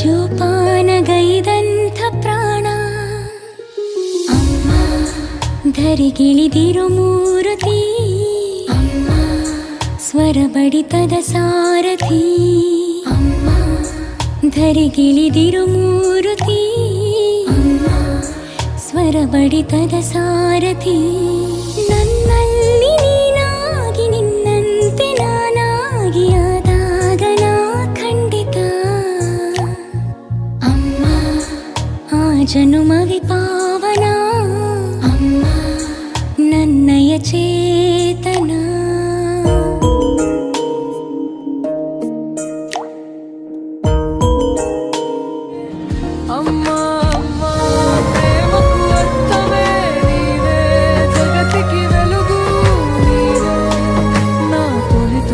ಜೋಪಾನಗೈದಂಥ ಪ್ರಾಣ ಅಮ್ಮ ಧರಿಗಿಳಿದಿರು ಮೂರುತಿ ಅಮ್ಮ ಸ್ವರ ಬಡಿತದ ಸಾರಥಿ ಅಮ್ಮ ಧರಿಗಿಳಿದಿರು ಮೂರುತಿ ಅಮ್ಮ ಸ್ವರ ಬಡಿತದ ಸಾರಥಿ ನನ್ನಲ್ಲಿ ನೀನಾಗಿ ನಿನ್ನಂತೆ ನಾನಾಗಿ ಆದಾಗ ನಾ ಖಂಡಿತ ಅಮ್ಮ ಆ ಜನುಮಗೆ